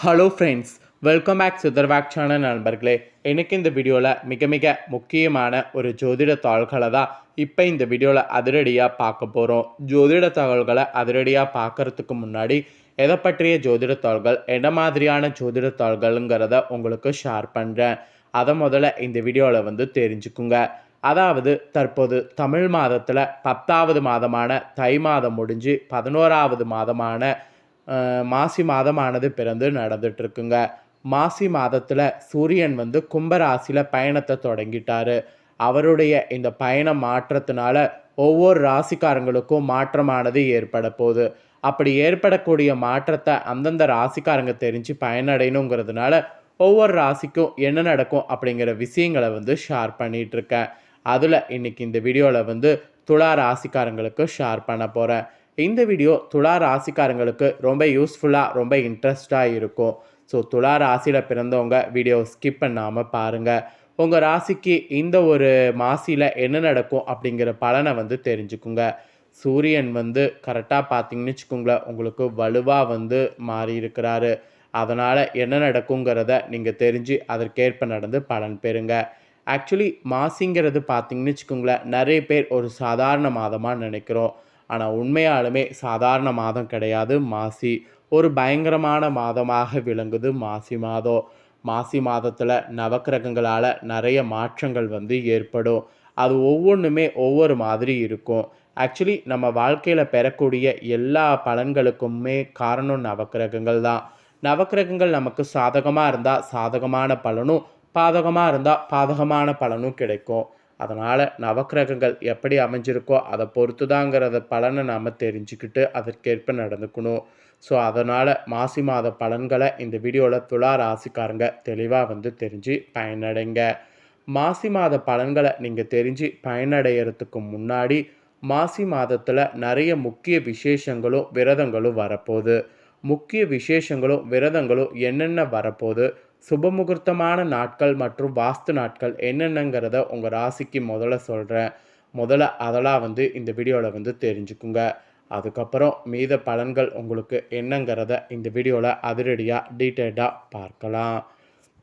Hello friends, welcome back சுதர்வாக் channel நண்பர்களே. எனக்கு இந்த வீடியோவில் மிக முக்கியமான ஒரு ஜோதிட தாள்களை தான் இப்போ இந்த வீடியோவில் அதிரடியாக பார்க்க போகிறோம். ஜோதிட தகவல்களை அதிரடியாக பார்க்குறதுக்கு முன்னாடி எதை பற்றிய ஜோதிட தாள்கள், என்ன மாதிரியான ஜோதிட தாள்கள்ங்கிறத உங்களுக்கு ஷேர் பண்ணுறேன். அதை முதல்ல இந்த வீடியோவில் தெரிஞ்சுக்குங்க. அதாவது தற்போது தமிழ் மாதத்தில் 10வது மாதமான தை மாதம் முடிஞ்சு 11வது மாதமான மாசி மாதமானது பிறந்து நடந்துட்டுருக்குங்க. மாசி மாதத்தில் சூரியன் கும்பராசியில் பயணத்தை தொடங்கிட்டார். அவருடைய இந்த பயணம் மாற்றத்தினால ஒவ்வொரு ராசிக்காரங்களுக்கும் மாற்றமானது ஏற்பட போகுது. அப்படி ஏற்படக்கூடிய மாற்றத்தை அந்தந்த ராசிக்காரங்க தெரிஞ்சு பயனடையணுங்கிறதுனால ஒவ்வொரு ராசிக்கும் என்ன நடக்கும் அப்படிங்கிற விஷயங்களை ஷேர் பண்ணிகிட்ருக்கேன். அதில் இன்றைக்கி இந்த வீடியோவில் துலா ராசிக்காரங்களுக்கு ஷேர் பண்ண போகிறேன். இந்த வீடியோ துலா ராசிக்காரங்களுக்கு ரொம்ப யூஸ்ஃபுல்லாக, ரொம்ப இன்ட்ரெஸ்டாக இருக்கும். ஸோ துலா ராசியில் பிறந்தவங்க வீடியோ ஸ்கிப் பண்ணாமல் பாருங்கள். உங்கள் ராசிக்கு இந்த ஒரு மாசியில் என்ன நடக்கும் அப்படிங்கிற பலனை தெரிஞ்சுக்குங்க. சூரியன் கரெக்டாக பார்த்தீங்கன்னு வச்சுக்கோங்களேன், உங்களுக்கு வலுவாக மாறி இருக்கிறாரு. அதனால் என்ன நடக்குங்கிறத நீங்கள் தெரிஞ்சு அதற்கேற்ப நடந்து பலன் பெறுங்க. ஆக்சுவலி மாசிங்கிறது பார்த்தீங்கன்னு வச்சுக்கோங்களேன், நிறைய பேர் ஒரு சாதாரண மாதமாக நினைக்கிறோம். ஆனால் உண்மையாலுமே சாதாரண மாதம் கிடையாது மாசி. ஒரு பயங்கரமான மாதமாக விளங்குது மாசி மாதம். மாசி மாதத்தில் நவக்கிரகங்களால் நிறைய மாற்றங்கள் ஏற்படும். அது ஒவ்வொன்றுமே ஒவ்வொரு மாதிரி இருக்கும். ஆக்சுவலி நம்ம வாழ்க்கையில் பெறக்கூடிய எல்லா பலன்களுக்குமே காரணம் நவக்கிரகங்கள் தான். நவக்கிரகங்கள் நமக்கு சாதகமாக இருந்தால் சாதகமான பலனும், பாதகமாக இருந்தால் பாதகமான பலனும் கிடைக்கும். அதனால் நவக்கிரகங்கள் எப்படி அமைஞ்சிருக்கோ அதை பொறுத்து தாங்கிறத பலனை நாம் தெரிஞ்சுக்கிட்டு அதற்கேற்ப நடந்துக்கணும். ஸோ அதனால் மாசி மாத பலன்களை இந்த வீடியோவில் துலா ராசிக்காரங்க தெளிவாக தெரிஞ்சு பயனடைங்க. மாசி மாத பலன்களை நீங்கள் தெரிஞ்சு பயனடைகிறதுக்கு முன்னாடி மாசி மாதத்தில் நிறைய முக்கிய விசேஷங்களும் விரதங்களும் வரப்போகுது. முக்கிய விசேஷங்களும் விரதங்களும் என்னென்ன வரப்போகுது, சுபமுகூர்த்தமான நாட்கள் மற்றும் வாஸ்து நாட்கள் என்னென்னங்கிறத உங்கள் ராசிக்கு முதல்ல சொல்கிறேன். முதல்ல அதெல்லாம் இந்த வீடியோவில் தெரிஞ்சுக்குங்க. அதுக்கப்புறம் மீத பலன்கள் உங்களுக்கு என்னங்கிறத இந்த வீடியோவில் அதிரடியாக டீட்டெயில்டாக பார்க்கலாம்.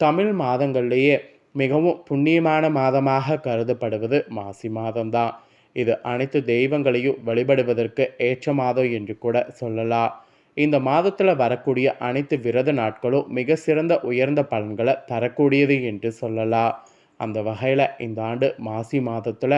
தமிழ் மாதங்கள்லேயே மிகவும் புண்ணியமான மாதமாக கருதப்படுவது மாசி மாதம்தான். இது அனைத்து தெய்வங்களையும் வழிபடுவதற்கு ஏற்ற மாதம் என்று கூட சொல்லலாம். இந்த மாதத்தில் வரக்கூடிய அனைத்து விரத நாட்களும் மிக சிறந்த உயர்ந்த பலன்களை தரக்கூடியது என்று சொல்லலாம். அந்த வகையில் இந்த ஆண்டு மாசி மாதத்தில்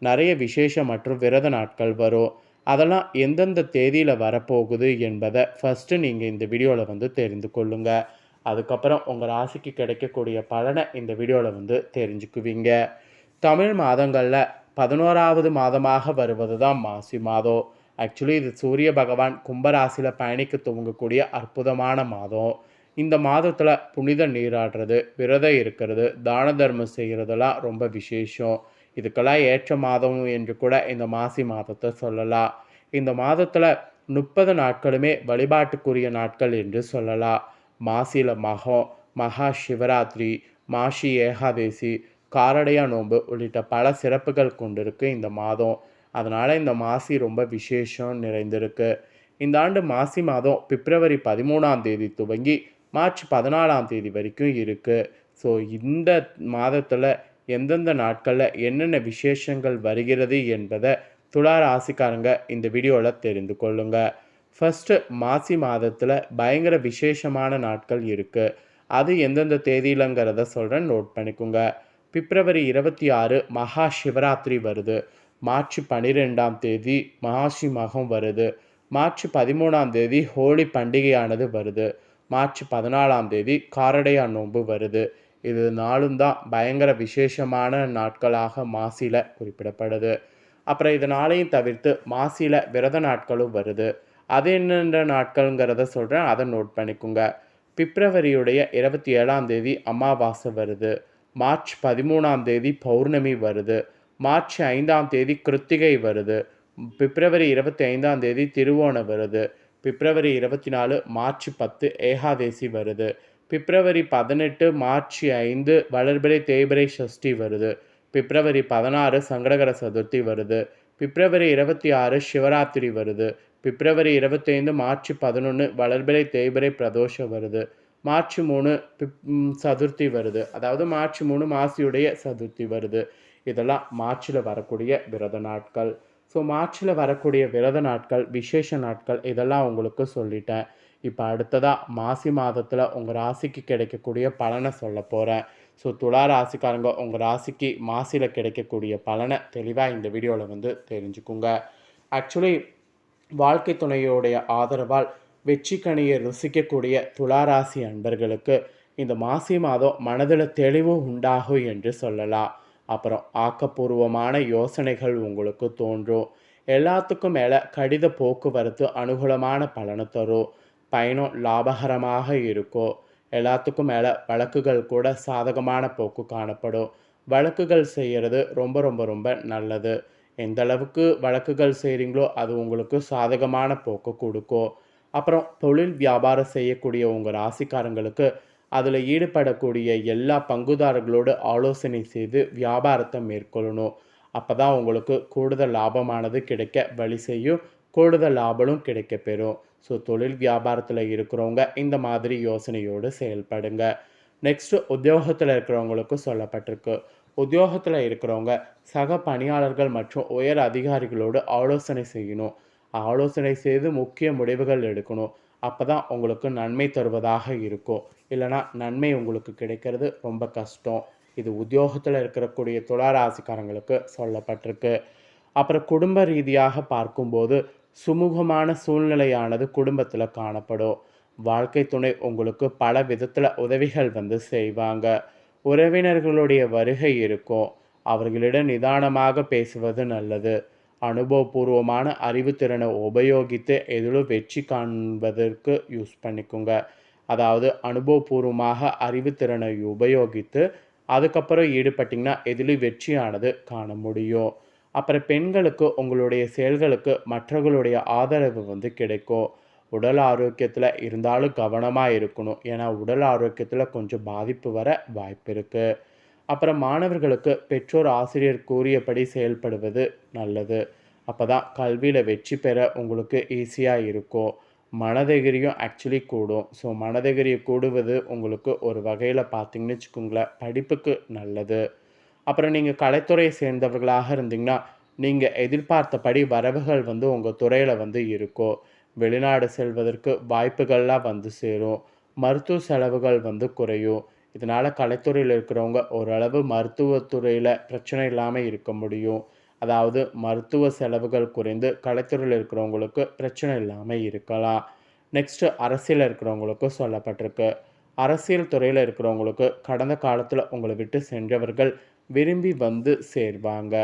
நிறைய விசேஷ மற்றும் விரத நாட்கள் வரும். அதெல்லாம் எந்தெந்த தேதியில் வரப்போகுது என்பதை ஃபஸ்ட்டு நீங்கள் இந்த வீடியோவில் தெரிந்து கொள்ளுங்கள். அதுக்கப்புறம் உங்கள் ராசிக்கு கிடைக்கக்கூடிய பலனை இந்த வீடியோவில் தெரிஞ்சுக்குவீங்க. தமிழ் மாதங்களில் 11வது மாதமாக வருவது தான் மாசி மாதம். ஆக்சுவலி இது சூரிய பகவான் கும்பராசியில் பயணிக்க துவங்கக்கூடிய அற்புதமான மாதம். இந்த மாதத்தில் புனித நீராடுறது, விரதம் இருக்கிறது, தான தர்மம் செய்கிறதெல்லாம் ரொம்ப விசேஷம். இதுக்கெல்லாம் ஏற்ற மாதம் என்று கூட இந்த மாசி மாதத்தை சொல்லலாம். இந்த மாதத்தில் 30 நாட்களுமே வழிபாட்டுக்குரிய நாட்கள் என்று சொல்லலாம். மாசியில் மகம், மகா சிவராத்திரி, மாசி ஏகாதேசி, காரடையா நோன்பு உள்ளிட்ட பல சிறப்புகள் கொண்டிருக்கு இந்த மாதம். அதனால் இந்த மாசி ரொம்ப விசேஷம் நிறைந்திருக்கு. இந்த ஆண்டு மாசி மாதம் பிப்ரவரி 13ஆம் தேதி துவங்கி மார்ச் 14ஆம் தேதி வரைக்கும் இருக்குது. ஸோ இந்த மாதத்தில் எந்தெந்த நாட்களில் என்னென்ன விசேஷங்கள் வருகிறது என்பதை துலா ராசிக்காரங்க இந்த வீடியோவில் தெரிந்து கொள்ளுங்க. ஃபஸ்ட்டு மாசி மாதத்தில் பயங்கர விசேஷமான நாட்கள் இருக்குது. அது எந்தெந்த தேதியிலங்கிறத சொல்கிறேன், நோட் பண்ணிக்கோங்க. பிப்ரவரி 26 மகா சிவராத்திரி வருது. மார்ச் 12ஆம் தேதி மாசி மகம் வருது. மார்ச் 13ஆம் தேதி ஹோலி பண்டிகையானது வருது. மார்ச் 14ஆம் தேதி காரடையா நோன்பு வருது. இது நாளும் தான் பயங்கர விசேஷமான நாட்களாக மாசியில் குறிப்பிடப்படுது. அப்புறம் இதனாலையும் தவிர்த்து மாசியில் விரத நாட்களும் வருது. அது என்னென்ன நாட்கள்ங்கிறத சொல்கிறேன், அதை நோட் பண்ணிக்கோங்க. பிப்ரவரியுடைய 27ஆம் தேதி அமாவாசை வருது. மார்ச் 13ஆம் தேதி பௌர்ணமி வருது. மார்ச் 5ஆம் தேதி கிருத்திகை வருது. பிப்ரவரி 25ஆம் தேதி திருவோணம் வருது. பிப்ரவரி 24 மார்ச் 10 ஏகாதேசி வருது. பிப்ரவரி 18 மார்ச் 5 வளர்பிறை தேய்பிறை சஷ்டி வருது. பிப்ரவரி 16 சங்கடகர சதுர்த்தி வருது. பிப்ரவரி 26 சிவராத்திரி வருது. பிப்ரவரி 25 மார்ச் 11 வளர்பிறை தேய்பிறை பிரதோஷம் வருது. மார்ச் 3 சதுர்த்தி வருது. அதாவது மார்ச் 3 மாசியுடைய சதுர்த்தி வருது. இதெல்லாம் மார்ச்ல வரக்கூடிய விரத நாட்கள். ஸோ மார்ச்ல வரக்கூடிய விரத நாட்கள், விசேஷ நாட்கள் இதெல்லாம் உங்களுக்கு சொல்லிட்டேன். இப்ப அடுத்ததா மாசி மாதத்துல உங்க ராசிக்கு கிடைக்கக்கூடிய பலன சொல்லப் போறேன். ஸோ துலா ராசிக்காரங்க உங்க ராசிக்கு மாசில கிடைக்கக்கூடிய பலன தெளிவா இந்த வீடியோல வந்து தெரிஞ்சுக்குங்க. ஆக்சுவலி வாழ்க்கை துணையோடைய ஆதரவால் வெற்றி கனியை ருசிக்கக்கூடிய துளாராசி அன்பர்களுக்கு இந்த மாசி மாதம் மனதில் தெளிவு உண்டாகும் என்று சொல்லலாம். அப்புறம் ஆக்கப்பூர்வமான யோசனைகள் உங்களுக்கு தோன்றும். எல்லாத்துக்கும் மேலே கடித போக்குவரத்து அனுகூலமான பலனை தரும். பயணம் லாபகரமாக இருக்கும். எல்லாத்துக்கும் மேலே வழக்குகள் கூட சாதகமான போக்கு காணப்படும். வழக்குகள் செய்கிறது ரொம்ப ரொம்ப ரொம்ப நல்லது. எந்த அளவுக்கு வழக்குகள் செய்கிறீங்களோ அது உங்களுக்கு சாதகமான போக்கு கொடுக்கும். அப்புறம் தொழில் வியாபாரம் செய்யக்கூடிய உங்கள் ராசிக்காரங்களுக்கு அதில் ஈடுபடக்கூடிய எல்லா பங்குதாரர்களோடு ஆலோசனை செய்து வியாபாரத்தை மேற்கொள்ளணும். அப்போ தான் உங்களுக்கு கூடுதல் லாபமானது கிடைக்க வழி செய்யும். கூடுதல் லாபமும் கிடைக்க பெறும். ஸோ தொழில் வியாபாரத்தில் இருக்கிறவங்க இந்த மாதிரி யோசனையோடு செயல்படுங்க. நெக்ஸ்ட்டு உத்தியோகத்தில் இருக்கிறவங்களுக்கு சொல்லப்பட்டிருக்கு. உத்தியோகத்தில் இருக்கிறவங்க சக பணியாளர்கள் மற்றும் உயர் அதிகாரிகளோடு ஆலோசனை செய்யணும். ஆலோசனை செய்து முக்கிய முடிவுகள் எடுக்கணும். அப்போ தான் உங்களுக்கு நன்மை தருவதாக இருக்கும். இல்லைனா நன்மை உங்களுக்கு கிடைக்கிறது ரொம்ப கஷ்டம். இது உத்தியோகத்தில் இருக்கக்கூடிய துலா ராசிக்காரங்களுக்கு சொல்லப்பட்டிருக்கு. அப்புறம் குடும்ப ரீதியாக பார்க்கும்போது சுமூகமான சூழ்நிலையானது குடும்பத்தில் காணப்படும். வாழ்க்கை துணை உங்களுக்கு பல விதத்தில் உதவிகள் வந்து செய்வாங்க. உறவினர்களுடைய வருகை இருக்கும். அவர்களிடம் நிதானமாக பேசுவது நல்லது. அனுபவபூர்வமான அறிவுத்திறனை உபயோகித்து எதிலும் வெற்றி காண்பதற்கு யூஸ் பண்ணிக்கோங்க. அதாவது அனுபவபூர்வமாக அறிவுத்திறனை உபயோகித்து அதுக்கப்புறம் ஈடுபட்டிங்கன்னா எதிலும் வெற்றியானது காண முடியும். அப்புறம் பெண்களுக்கு உங்களுடைய செயல்களுக்கு மற்றவர்களுடைய ஆதரவு வந்து கிடைக்கும். உடல் ஆரோக்கியத்தில் இருந்தாலும் கவனமாக இருக்கணும். ஏன்னா உடல் ஆரோக்கியத்தில் கொஞ்சம் பாதிப்பு வர வாய்ப்பு இருக்குது. அப்புறம் மாணவர்களுக்கு பெற்றோர் ஆசிரியர் கூறியபடி செயல்படுவது நல்லது. அப்போ தான் கல்வியில் வெற்றி பெற உங்களுக்கு ஈஸியாக இருக்கும். மனதைரியம் ஆக்சுவலி கூடும். ஸோ மனதைரியம் கூடுவது உங்களுக்கு ஒரு வகையில் பார்த்தீங்கன்னு வச்சுக்கோங்களேன் படிப்புக்கு நல்லது. அப்புறம் நீங்கள் கலைத்துறையை சேர்ந்தவர்களாக இருந்தீங்கன்னா நீங்கள் எதிர்பார்த்தபடி வரவுகள் வந்து உங்கள் துறையில் வந்து இருக்கும். வெளிநாடு செல்வதற்கு வாய்ப்புகள்லாம் வந்து சேரும். மருத்துவ செலவுகள் வந்து குறையும். இதனால் கலைத்துறையில் இருக்கிறவங்க ஓரளவு மருத்துவத்துறையில் பிரச்சனை இல்லாமல் இருக்க முடியும். அதாவது மருத்துவ செலவுகள் குறைந்து கலைத்துறையில் இருக்கிறவங்களுக்கு பிரச்சனை இல்லாமல் இருக்கலாம். நெக்ஸ்ட்டு அரசியலில் இருக்கிறவங்களுக்கு சொல்லப்பட்டிருக்கு. அரசியல் துறையில் இருக்கிறவங்களுக்கு கடந்த காலத்தில் உங்களை விட்டு சென்றவர்கள் விரும்பி வந்து சேர்வாங்க.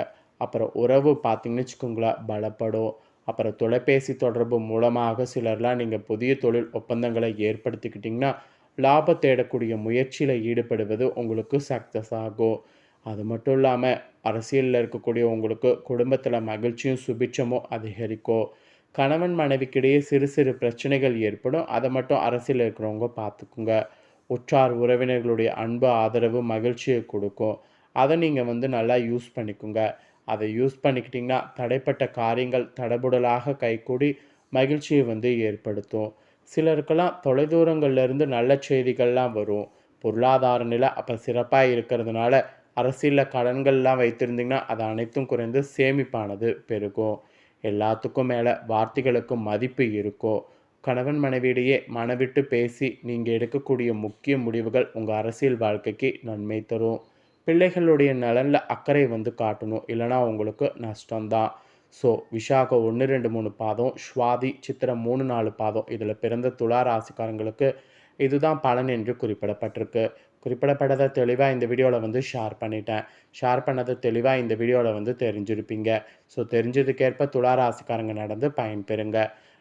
அப்புறம் உறவு பார்த்திங்கன்னு வச்சுக்கோங்களேன் பலப்படும். அப்புறம் தொலைபேசி தொடர்பு மூலமாக சிலர்லாம் நீங்கள் புதிய தொழில் ஒப்பந்தங்களை ஏற்படுத்திக்கிட்டிங்கன்னா லாபம் தேடக்கூடிய முயற்சியில் ஈடுபடுவது உங்களுக்கு சக்ஸஸ் ஆகும். அது மட்டும் இல்லாமல் அரசியலில் இருக்கக்கூடிய உங்களுக்கு குடும்பத்தில் மகிழ்ச்சியும் சுபிட்சமும் அதிகரிக்கும். கணவன் மனைவிக்கிடையே சிறு சிறு பிரச்சனைகள் ஏற்படும். அதை மட்டும் அரசியலில் இருக்கிறவங்க பார்த்துக்குங்க. உற்றார் உறவினர்களுடைய அன்பு ஆதரவு மகிழ்ச்சியை கொடுக்கும். அதை நீங்கள் வந்து நல்லா யூஸ் பண்ணிக்கோங்க. அதை யூஸ் பண்ணிக்கிட்டிங்கன்னா தடைப்பட்ட காரியங்கள் தடபுடலாக கைகூடி மகிழ்ச்சியை வந்து ஏற்படுத்தும். சிலருக்கெல்லாம் தொலைதூரங்கள்லேருந்து நல்ல செய்திகள்லாம் வரும். பொருளாதார நிலை அப்போ சிறப்பாக இருக்கிறதுனால அரசியலில் கடன்கள்லாம் வைத்திருந்தீங்கன்னா அது அனைத்தும் குறைந்து சேமிப்பானது பெருகும். எல்லாத்துக்கும் மேலே வார்த்தைகளுக்கு மதிப்பு இருக்கும். கணவன் மனைவியிடையே மனவிட்டு பேசி நீங்கள் எடுக்கக்கூடிய முக்கிய முடிவுகள் உங்கள் அரசியல் வாழ்க்கைக்கு நன்மை தரும். பிள்ளைகளுடைய நலனில் அக்கறை வந்து காட்டணும். இல்லைனா உங்களுக்கு நஷ்டம்தான். ஸோ விசாகம் 1, 2, 3 பாதம், சுவாதி, சித்திரம் 3, 4 பாதம் இதில் பிறந்த துலா ராசிக்காரங்களுக்கு இதுதான் பலன் என்று குறிப்பிடப்பட்டிருக்கு. குறிப்பிடப்பட்டதை தெளிவாக இந்த வீடியோவில் வந்து ஷேர் பண்ணிட்டேன். ஷேர் பண்ணதை தெளிவாக இந்த வீடியோவில் வந்து தெரிஞ்சிருப்பீங்க. ஸோ தெரிஞ்சதுக்கேற்ப துலா ராசிக்காரங்க நடந்து பயன்பெறுங்க.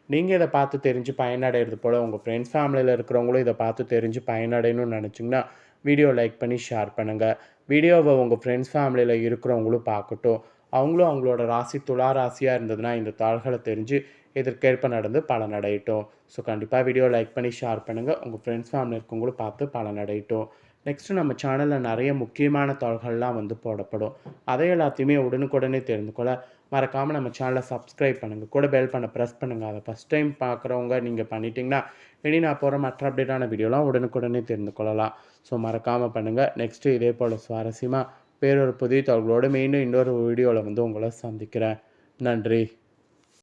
நீங்கள் இதை பார்த்து தெரிஞ்சு பயனடைகிறது போல் உங்கள் ஃப்ரெண்ட்ஸ் ஃபேமிலியில் இருக்கிறவங்களும் இதை பார்த்து தெரிஞ்சு பயனடையணும்னு நினச்சிங்கன்னா வீடியோ லைக் பண்ணி ஷேர் பண்ணுங்கள். வீடியோவை உங்கள் ஃப்ரெண்ட்ஸ் ஃபேமிலியில் இருக்கிறவங்களும் பார்க்கட்டும். அவங்களும் அவங்களோட ராசி துலா ராசியாக இருந்ததுன்னா இந்த தாள்களை தெரிஞ்சு இதற்கேற்ப நடந்து பலனடையட்டும். ஸோ கண்டிப்பாக வீடியோ லைக் பண்ணி ஷேர் பண்ணுங்கள். உங்கள் ஃப்ரெண்ட்ஸ் ஃபேமிலி இருக்கவங்களும் பார்த்து பலனடையட்டும். நெக்ஸ்ட்டு நம்ம சேனலில் நிறைய முக்கியமான தாள்கள்லாம் வந்து போடப்படும். அதை எல்லாத்தையுமே உடனுக்குடனே தெரிந்து கொள்ள மறக்காமல் நம்ம சேனலை சப்ஸ்கிரைப் பண்ணுங்கள், கூட பெல் பண்ண ப்ரெஸ் பண்ணுங்கள். அதை ஃபஸ்ட் டைம் பார்க்குறவங்க நீங்கள் பண்ணிட்டீங்கன்னா இனி நான் போகிற மற்ற அப்டேட்டான வீடியோலாம் உடனுக்குடனே தெரிந்து கொள்ளலாம். ஸோ மறக்காமல் பண்ணுங்கள். நெக்ஸ்ட்டு இதே போல் சுவாரஸ்யமாக வேறொரு புதிய தகவலோடு மீண்டும் இன்னொரு வீடியோவில் உங்களை சந்திக்கிறேன். நன்றி.